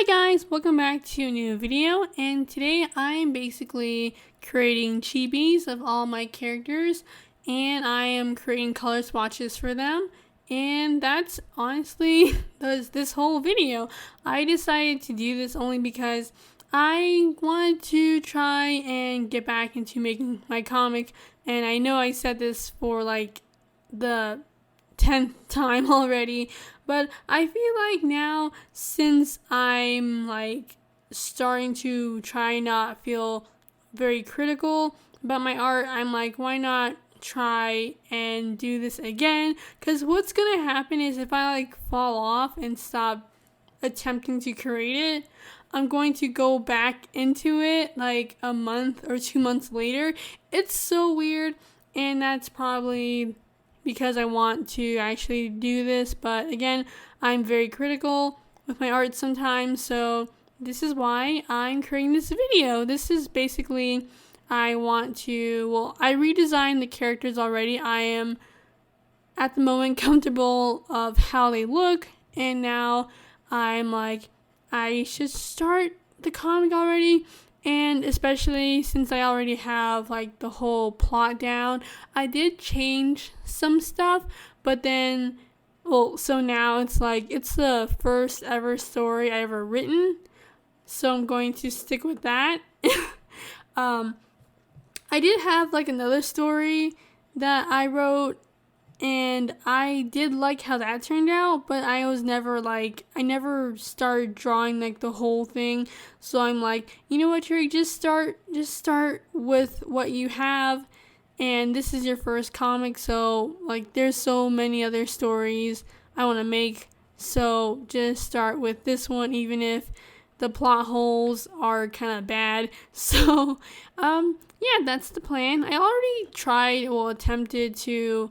Hi guys, welcome back to a new video, and today I am basically creating chibis of all my characters, and I am creating color swatches for them, and that's honestly this whole video. I decided to do this only because I wanted to try and get back into making my comic, and I know I said this for like the 10th time already, but I feel like now, since I'm like starting to try not feel very critical about my art, I'm like, why not try and do this again? Because what's gonna happen is if I like fall off and stop attempting to create it, I'm going to go back into it like a month or 2 months later. It's so weird, and that's probably because I want to actually do this, but again, I'm very critical with my art sometimes, so this is why I'm creating this video. This is basically, I redesigned the characters already. I am at the moment comfortable of how they look, and now I'm like, I should start the comic already. And especially since I already have like the whole plot down, I did change some stuff, but then, so now it's like, it's the first ever story I ever written, so I'm going to stick with that. I did have like another story that I wrote, and I did like how that turned out, but I never started drawing like the whole thing. So I'm like, you know what, Cherry, just start with what you have, and this is your first comic, so like there's so many other stories I want to make, so just start with this one, even if the plot holes are kind of bad. So yeah, that's the plan. I already attempted to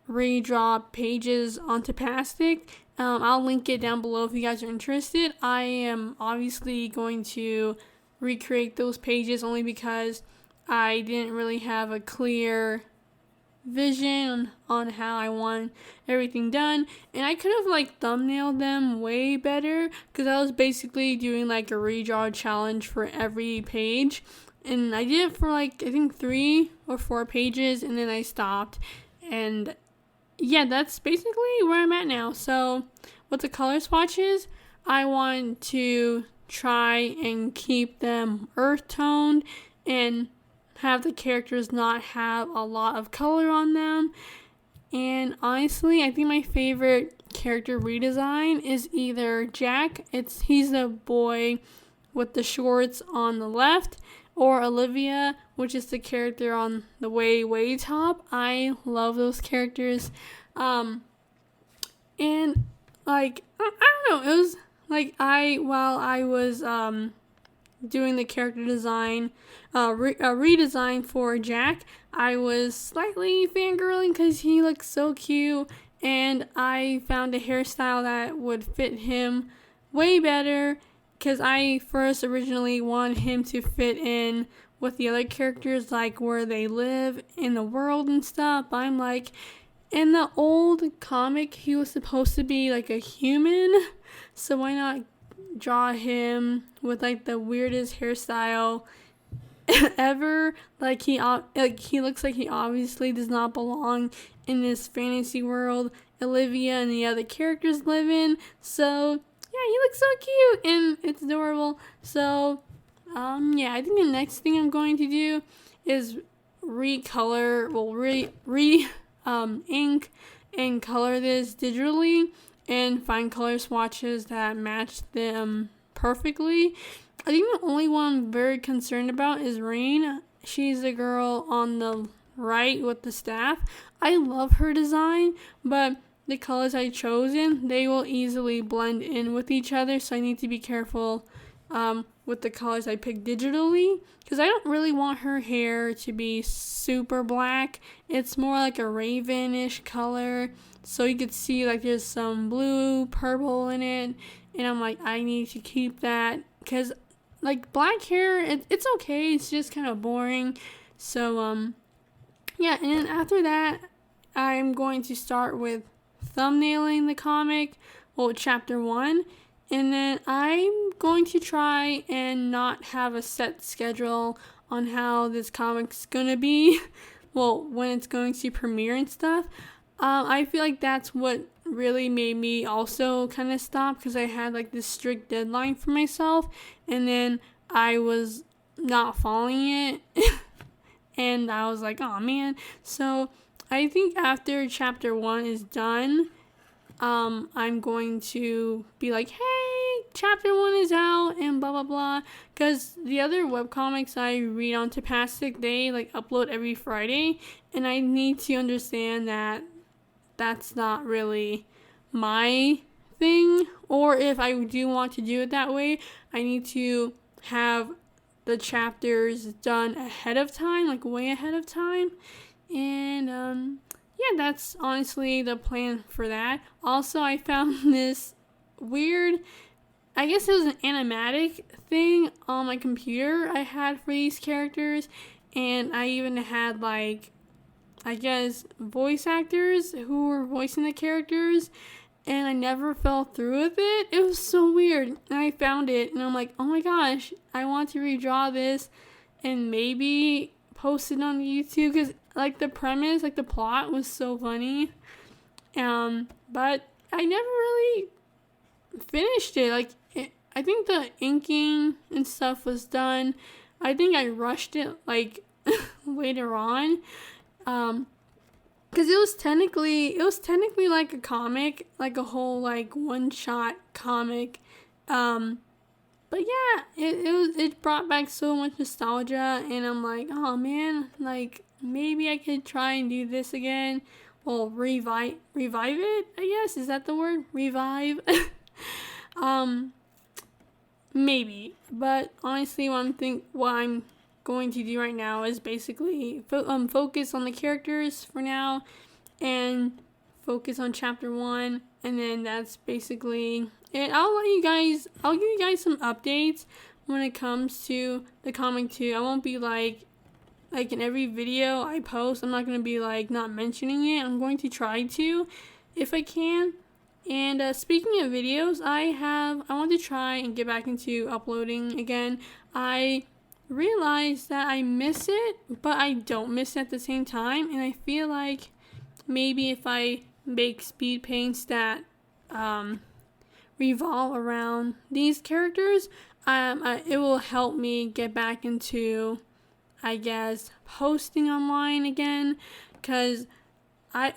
redraw pages onto plastic. I'll link it down below if you guys are interested. I am obviously going to recreate those pages only because I didn't really have a clear vision on how I want everything done, and I could have like thumbnailed them way better because I was basically doing like a redraw challenge for every page, and I did it for like I think 3 or 4 pages, and then I stopped. And yeah, that's basically where I'm at now. So with the color swatches, I want to try and keep them earth toned and have the characters not have a lot of color on them. And honestly, I think my favorite character redesign is either Jack, he's the boy with the shorts on the left, or Olivia, which is the character on the way top. I love those characters. And like, I don't know, it was like while I was doing the character design, redesign for Jack, I was slightly fangirling because he looks so cute, and I found a hairstyle that would fit him way better, because I first originally wanted him to fit in with the other characters, like where they live in the world and stuff. But I'm like, in the old comic, he was supposed to be like a human, so why not draw him with like the weirdest hairstyle ever? Like he looks like he obviously does not belong in this fantasy world Olivia and the other characters live in. So yeah, he looks so cute and it's adorable. So yeah, I think the next thing I'm going to do is ink and color this digitally and find color swatches that match them perfectly. I think the only one I'm very concerned about is Rain. She's the girl on the right with the staff. I love her design, but the colors I chosen, they will easily blend in with each other, so I need to be careful with the colors I pick digitally, because I don't really want her hair to be super black. It's more like a ravenish color, so you could see like there's some blue, purple in it, and I'm like, I need to keep that, because like black hair, it's okay, it's just kind of boring. So yeah, and then after that, I'm going to start with thumbnailing the comic, chapter 1, And then I'm going to try and not have a set schedule on how this comic's gonna be. Well, when it's going to premiere and stuff. I feel like that's what really made me also kind of stop, because I had like this strict deadline for myself, and then I was not following it. And I was like, oh man. So I think after chapter 1 is done, I'm going to be like, hey, chapter 1 is out and blah blah blah, because the other webcomics I read on Tapastic, they like upload every Friday, and I need to understand that that's not really my thing, or if I do want to do it that way, I need to have the chapters done ahead of time, like way ahead of time. And yeah, that's honestly the plan for that. Also, I found this weird, I guess it was an animatic thing on my computer I had for these characters, and I even had like, I guess, voice actors who were voicing the characters, and I never fell through with it. It was so weird. And I found it, and I'm like, oh my gosh, I want to redraw this and maybe post it on YouTube, because like the premise, like the plot was so funny. But I never really finished it. Like, I think the inking and stuff was done. I think I rushed it like later on. Because it was technically like a comic, like a whole like one-shot comic. But yeah, it brought back so much nostalgia, and I'm like, oh man, like maybe I could try and do this again. Well, revive it, I guess. Is that the word? Revive? Maybe. But honestly, what I'm going to do right now is basically focus on the characters for now, and focus on chapter 1, and then that's basically it. I'll give you guys some updates when it comes to the comic too. I won't be like in every video I post, I'm not going to be like not mentioning it. I'm going to try to, if I can. And speaking of videos, I want to try and get back into uploading again. I realize that I miss it, but I don't miss it at the same time, and I feel like maybe if I make speed paints that revolve around these characters, it will help me get back into, I guess, posting online again, because I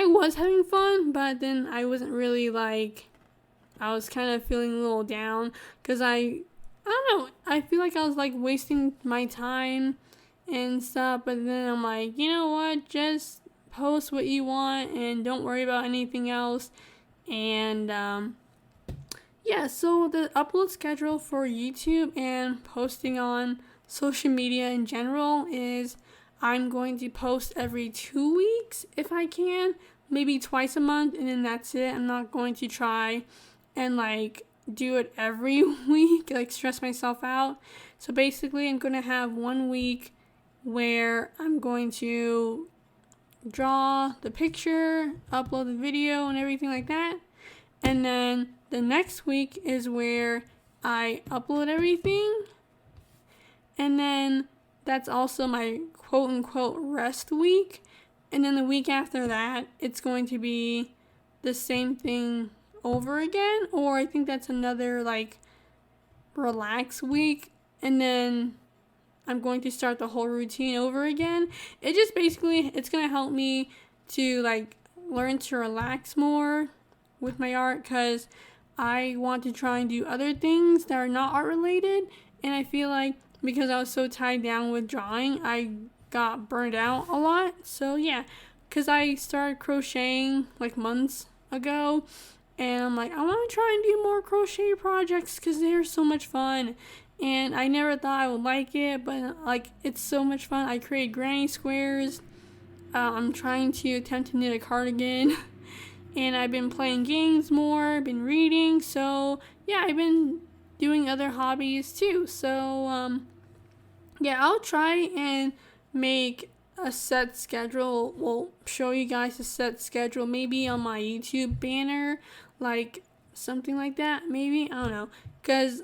was having fun, but then I wasn't really like, I was kind of feeling a little down, because I don't know, I feel like I was like wasting my time and stuff, but then I'm like, you know what, just post what you want and don't worry about anything else. And yeah, so the upload schedule for YouTube and posting on social media in general is, I'm going to post every 2 weeks if I can, maybe twice a month, and then that's it. I'm not going to try and like do it every week, like stress myself out. So basically, I'm going to have 1 week where I'm going to draw the picture, upload the video, and everything like that. And then the next week is where I upload everything. And then that's also my quote-unquote rest week. And then the week after that, it's going to be the same thing over again. Or I think that's another like relax week. And then I'm going to start the whole routine over again. It just basically, it's going to help me to like learn to relax more with my art, because I want to try and do other things that are not art related. And I feel like because I was so tied down with drawing, I got burned out a lot. So yeah, because I started crocheting like months ago, and I'm like, I want to try and do more crochet projects because they're so much fun. And I never thought I would like it, but like it's so much fun. I create granny squares. I'm trying to attempt to knit a cardigan. And I've been playing games more, been reading. So yeah, I've been doing other hobbies too. So yeah, I'll try and make a set schedule. We'll show you guys a set schedule maybe on my YouTube banner, like something like that, maybe. I don't know, because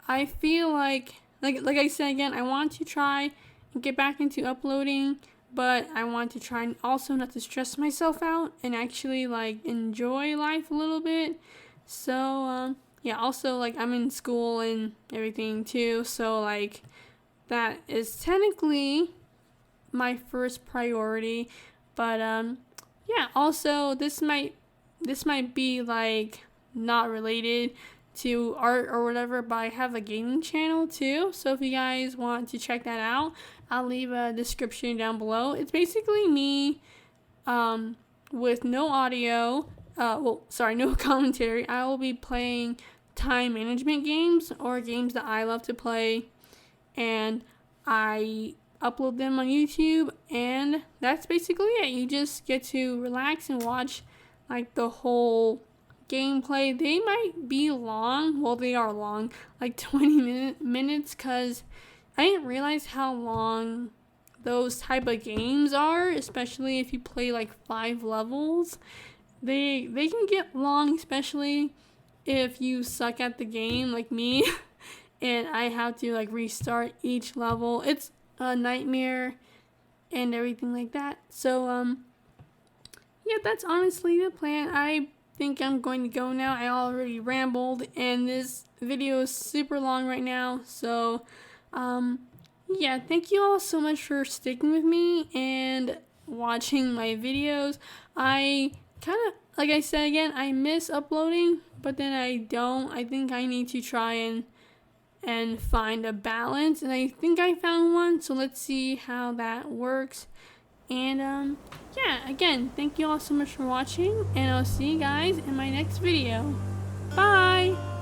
I feel like I said again, I want to try and get back into uploading, but I want to try and also not to stress myself out and actually like enjoy life a little bit. So yeah, also like I'm in school and everything too, so like that is technically my first priority. But yeah, also this might be like not related to art or whatever, but I have a gaming channel too, so if you guys want to check that out, I'll leave a description down below. It's basically me with no audio, no commentary. I will be playing time management games or games that I love to play, and I upload them on YouTube, and that's basically it. You just get to relax and watch like the whole gameplay. They might be long. Well, they are long, like 20 minutes, because I didn't realize how long those type of games are, especially if you play like 5 levels. They can get long, especially if you suck at the game like me and I have to like restart each level. It's a nightmare and everything like that. So yeah, that's honestly the plan. I think I'm going to go now. I already rambled, and this video is super long right now. So yeah, thank you all so much for sticking with me and watching my videos. I kind of, like I said again, I miss uploading, but then I don't. I think I need to try and find a balance, and I think I found one, so let's see how that works. And yeah, again, thank you all so much for watching, and I'll see you guys in my next video. Bye!